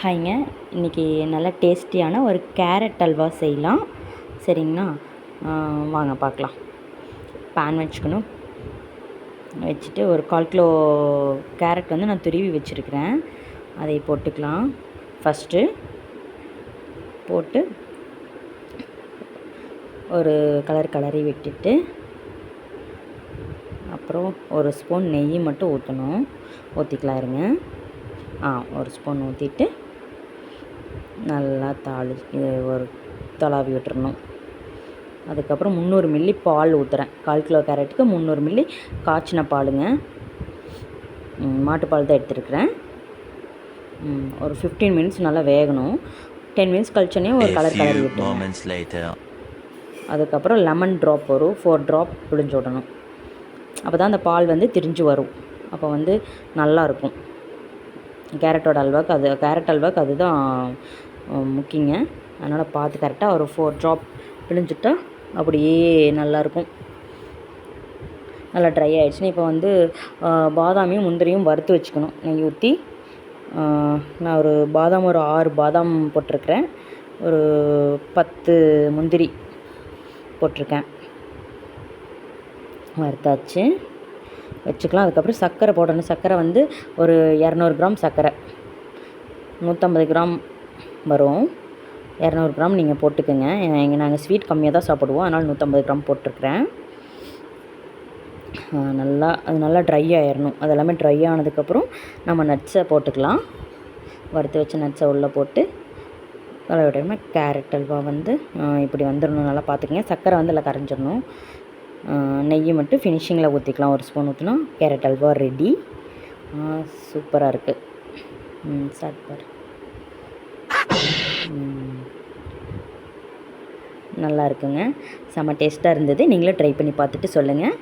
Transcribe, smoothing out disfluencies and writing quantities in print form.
ஹாய்ங்க. இன்றைக்கி நல்லா டேஸ்டியான ஒரு கேரட் அல்வா செய்யலாம். சரிங்களா? வாங்க பார்க்கலாம். பேன் வச்சுக்கணும். வச்சுட்டு ஒரு 1/4 கிலோ கேரட் வந்து நான் துருவி வச்சுருக்கிறேன். அதை போட்டுக்கலாம். ஃபஸ்ட்டு போட்டு ஒரு கலரி விட்டுட்டு, அப்புறம் ஒரு ஸ்பூன் நெய் மட்டும் ஊற்றிக்கலாம் இருங்க. ஒரு ஸ்பூன் ஊற்றிட்டு நல்லா ஒரு தளாவி விட்டுறணும். அதுக்கப்புறம் 300 மில்லி பால் ஊற்றுறேன். 1/4 கிலோ கேரட்டுக்கு 300 மில்லி காய்ச்சின பாலுங்க. மாட்டுப்பால் தான் எடுத்துருக்கிறேன். ஒரு 15 மினிட்ஸ் நல்லா வேகணும். 10 மினிட்ஸ் கழிச்சோன்னே ஒரு கலரி விட்டுருங்க. அதுக்கப்புறம் லெமன் ட்ராப் ஒரு 4 ட்ராப் பிழிஞ்சு விடணும். அப்போ தான் அந்த பால் வந்து திரிஞ்சு வரும். அப்போ வந்து நல்லாயிருக்கும். கேரட் அல்வாவுக்கு அதுதான் முக்கியங்க. அதனால் பார்த்து கரெக்டாக ஒரு 4 ட்ராப் பிழிஞ்சிட்டா அப்படியே நல்லாயிருக்கும். நல்லா ட்ரை ஆகிடுச்சுன்னா இப்போ வந்து பாதாமையும் முந்திரியும் வறுத்து வச்சுக்கணும். நெய் ஊற்றி நான் ஒரு 6 பாதாம் போட்டிருக்கிறேன். ஒரு 10 முந்திரி போட்டிருக்கேன். வறுத்தாச்சு வச்சுக்கலாம். அதுக்கப்புறம் சர்க்கரை போடணும். சர்க்கரை வந்து ஒரு 200 கிராம் சர்க்கரை, 150 கிராம் வரும். 200 கிராம் நீங்கள் போட்டுக்கோங்க. நாங்கள் ஸ்வீட் கம்மியாக தான் சாப்பிடுவோம், அதனால் 150 கிராம் போட்டிருக்கிறேன். அது நல்லா ட்ரை ஆயிடணும். அது எல்லாமே ட்ரை ஆனதுக்கப்புறம் நம்ம நட்ஸை போட்டுக்கலாம். வறுத்து வச்ச நட்ஸை உள்ளே போட்டு விடணுமா. கேரட் அல்வா வந்து இப்படி வந்துடணும். நல்லா பார்த்துக்கங்க. சர்க்கரை வந்து எல்லாம் கரைஞ்சிடணும். நெய் மட்டும் ஃபினிஷிங்கில் ஊற்றிக்கலாம். ஒரு ஸ்பூன் ஊற்றினா கேரட் அல்வா ரெடி. சூப்பராக இருக்குது. சாப்பிட்டு நல்லா இருக்குங்க. செம்ம டேஸ்ட்டாக இருந்தது. நீங்களும் ட்ரை பண்ணி பார்த்துட்டு சொல்லுங்கள்.